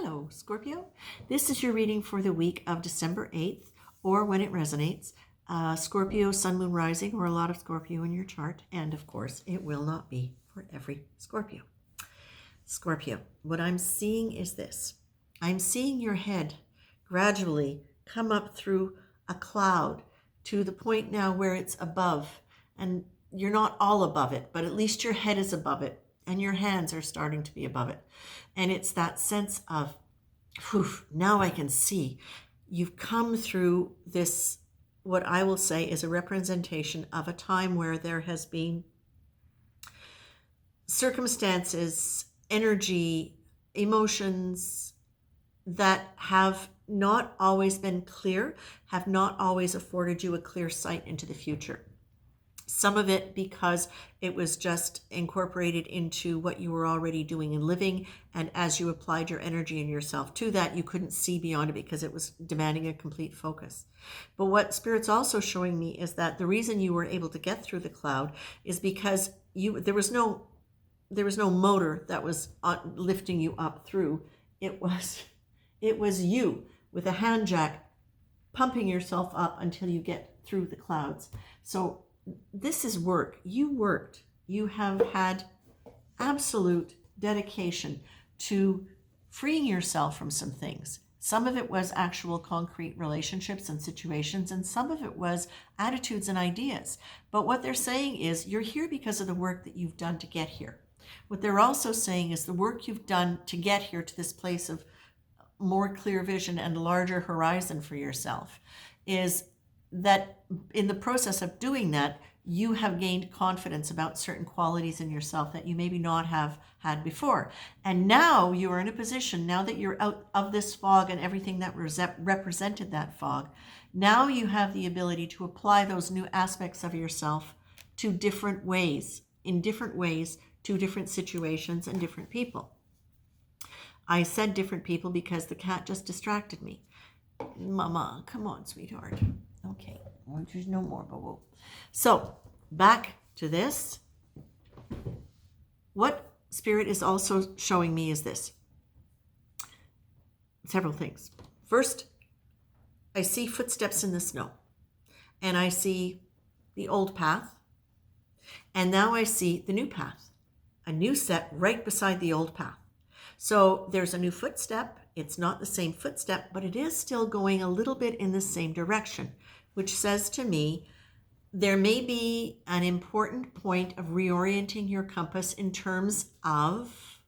Hello, Scorpio. This is your reading for the week of December 8th, or when it resonates. Scorpio, Sun, Moon, Rising, or a lot of Scorpio in your chart. And of course, it will not be for every Scorpio. Scorpio, what I'm seeing is this. I'm seeing your head gradually come up through a cloud to the point now where it's above. And you're not all above it, but at least your head is above it. And your hands are starting to be above it. And it's that sense of, whew, now I can see. You've come through this, what I will say is a representation of a time where there has been circumstances, energy, emotions that have not always been clear, have not always afforded you a clear sight into the future. Some of it because it was just incorporated into what you were already doing and living. And as you applied your energy and yourself to that, you couldn't see beyond it because it was demanding a complete focus. But what Spirit's also showing me is that the reason you were able to get through the cloud is because there was no motor that was lifting you up through. It was you with a hand jack pumping yourself up until you get through the clouds. So this is work. You worked. You have had absolute dedication to freeing yourself from some things. Some of it was actual concrete relationships and situations, and some of it was attitudes and ideas. But what they're saying is you're here because of the work that you've done to get here. What they're also saying is the work you've done to get here to this place of more clear vision and larger horizon for yourself is that in the process of doing that, you have gained confidence about certain qualities in yourself that you maybe not have had before. And now you are in a position, now that you're out of this fog and everything that represented that fog, now you have the ability to apply those new aspects of yourself to different ways, in different ways, to different situations and different people. I said different people because the cat just distracted me. Mama, come on, sweetheart. Okay, there's no more, but whoa. So back to this. What Spirit is also showing me is this. Several things. First, I see footsteps in the snow, and I see the old path, and now I see the new path, a new set right beside the old path. So there's a new footstep. It's not the same footstep, but it is still going a little bit in the same direction, which says to me there may be an important point of reorienting your compass in terms of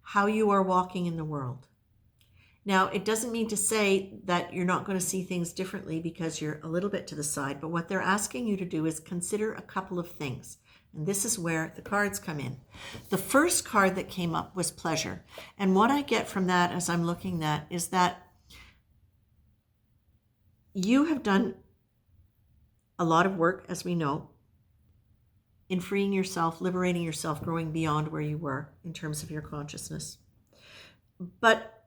how you are walking in the world. Now, it doesn't mean to say that you're not going to see things differently because you're a little bit to the side, but what they're asking you to do is consider a couple of things. And this is where the cards come in. The first card that came up was pleasure. And what I get from that as I'm looking at is that you have done a lot of work, as we know, in freeing yourself, liberating yourself, growing beyond where you were in terms of your consciousness. But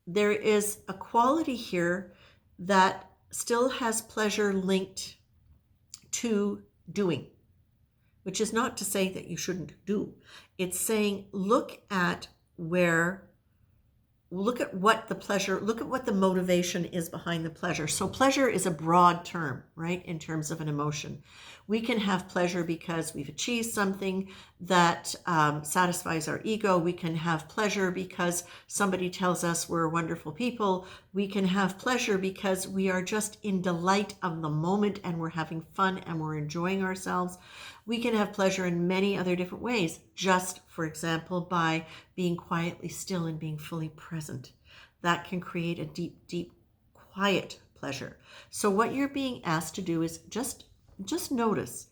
there is a quality here that still has pleasure linked to doing, which is not to say that you shouldn't do. It's saying, look at what the motivation is behind the pleasure. So pleasure is a broad term, right, in terms of an emotion. We can have pleasure because we've achieved something that satisfies our ego. We can have pleasure because somebody tells us we're wonderful people. We can have pleasure because we are just in delight of the moment and we're having fun and we're enjoying ourselves. We can have pleasure in many other different ways, just, for example, by being quietly still and being fully present. That can create a deep, deep, quiet pleasure. So what you're being asked to do is just notice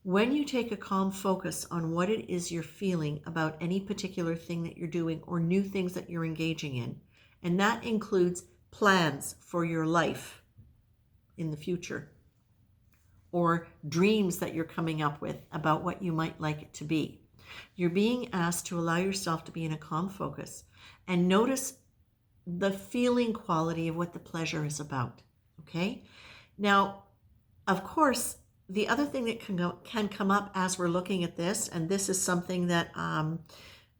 when you take a calm focus on what it is you're feeling about any particular thing that you're doing or new things that you're engaging in. And that includes plans for your life in the future or dreams that you're coming up with about what you might like it to be. You're being asked to allow yourself to be in a calm focus and notice the feeling quality of what the pleasure is about. Okay? Now, of course, the other thing that can come up as we're looking at this, and this is something that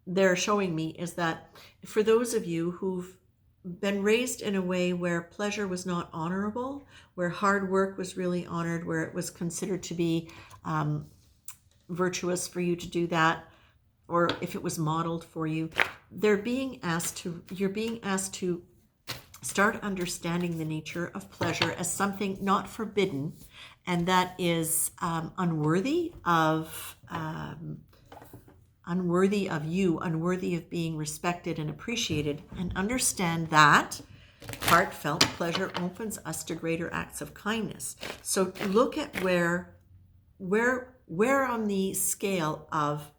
they're showing me, is that for those of you who've been raised in a way where pleasure was not honorable, where hard work was really honored, where it was considered to be virtuous for you to do that, or if it was modeled for you, you're being asked to start understanding the nature of pleasure as something not forbidden, and that is unworthy of you, unworthy of being respected and appreciated, and understand that heartfelt pleasure opens us to greater acts of kindness. So look at where on the scale of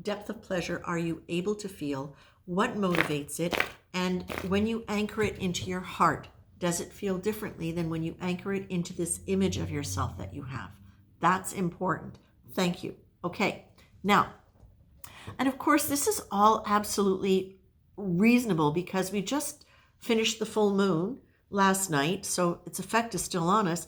depth of pleasure are you able to feel, what motivates it, and when you anchor it into your heart, does it feel differently than when you anchor it into this image of yourself that you have? That's important. Thank you. Okay, now, and of course, this is all absolutely reasonable because we just finished the full moon last night, so its effect is still on us.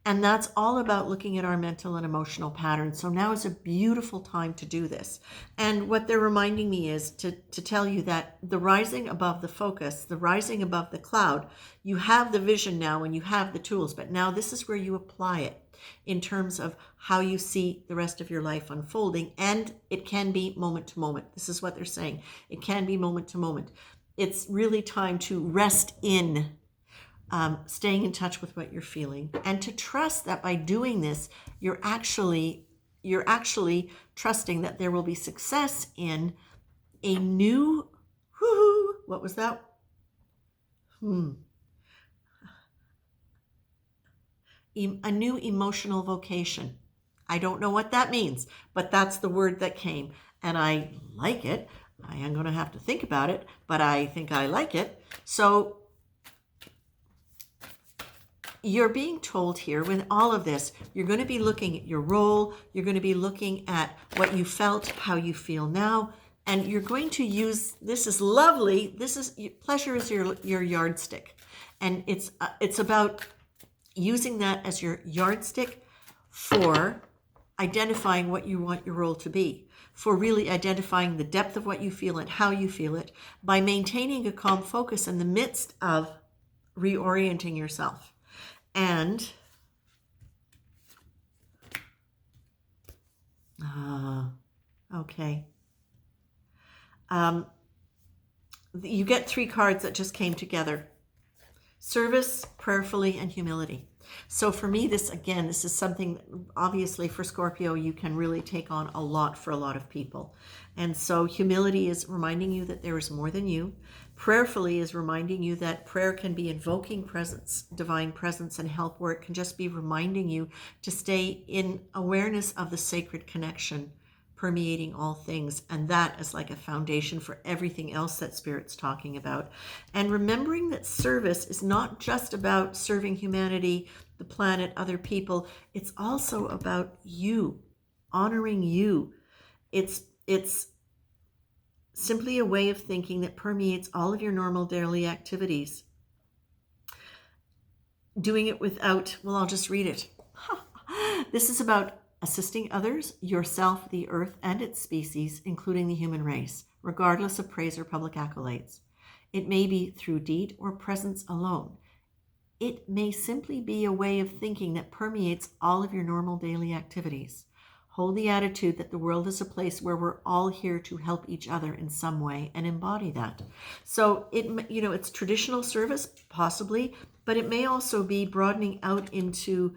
And that's all about looking at our mental and emotional patterns. So now is a beautiful time to do this. And what they're reminding me is to tell you that the rising above the focus, the rising above the cloud, you have the vision now and you have the tools, but now this is where you apply it in terms of how you see the rest of your life unfolding. And it can be moment to moment. This is what they're saying. It can be moment to moment. It's really time to rest in staying in touch with what you're feeling, and to trust that by doing this, you're actually trusting that there will be success in a new, what was that? A new emotional vocation. I don't know what that means, but that's the word that came, and I like it. I am going to have to think about it, but I think I like it. So you're being told here with all of this, you're going to be looking at your role, you're going to be looking at what you felt, how you feel now, and you're going to use, this is lovely, pleasure is your yardstick. And it's about using that as your yardstick for identifying what you want your role to be, for really identifying the depth of what you feel and how you feel it, by maintaining a calm focus in the midst of reorienting yourself. And okay. You get 3 cards that just came together: service, prayerfully, and humility. So for me, this is something, obviously for Scorpio, you can really take on a lot for a lot of people. And so humility is reminding you that there is more than you. Prayerfully is reminding you that prayer can be invoking presence, divine presence and help, where it can just be reminding you to stay in awareness of the sacred connection permeating all things, and that is like a foundation for everything else that Spirit's talking about. And remembering that service is not just about serving humanity, the planet, other people. It's also about you, honoring you. It's simply a way of thinking that permeates all of your normal daily activities. Doing it without, well, I'll just read it. This is about assisting others, yourself, the earth, and its species, including the human race, regardless of praise or public accolades. It may be through deed or presence alone. It may simply be a way of thinking that permeates all of your normal daily activities. Hold the attitude that the world is a place where we're all here to help each other in some way, and embody that. So it's traditional service, possibly, but it may also be broadening out into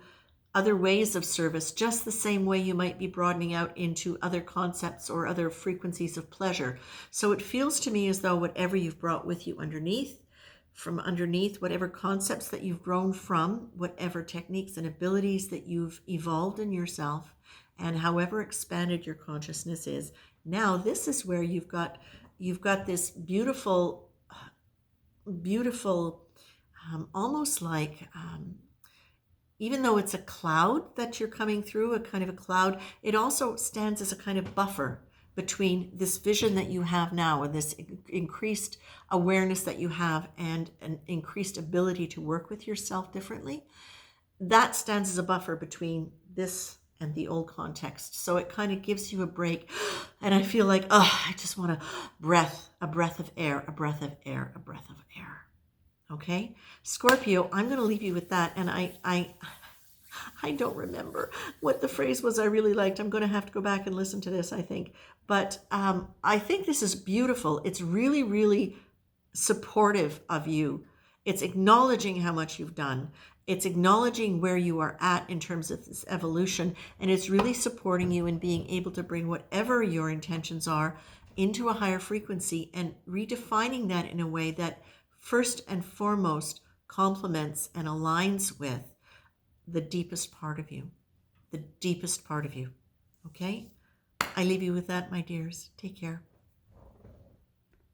other ways of service, just the same way you might be broadening out into other concepts or other frequencies of pleasure. So it feels to me as though whatever you've brought with you from underneath, whatever concepts that you've grown from, whatever techniques and abilities that you've evolved in yourself, and however expanded your consciousness is, now this is where you've got this beautiful, almost like, even though it's a cloud that you're coming through, a kind of a cloud, it also stands as a kind of buffer between this vision that you have now and this increased awareness that you have and an increased ability to work with yourself differently. That stands as a buffer between this and the old context. So it kind of gives you a break. And I feel like, oh, I just want a breath of air, a breath of air, a breath of air. Okay? Scorpio, I'm going to leave you with that. And I don't remember what the phrase was I really liked. I'm going to have to go back and listen to this, I think. But I think this is beautiful. It's really, really supportive of you. It's acknowledging how much you've done. It's acknowledging where you are at in terms of this evolution. And it's really supporting you in being able to bring whatever your intentions are into a higher frequency and redefining that in a way that first and foremost complements and aligns with the deepest part of you. The deepest part of you. Okay? I leave you with that, my dears. Take care.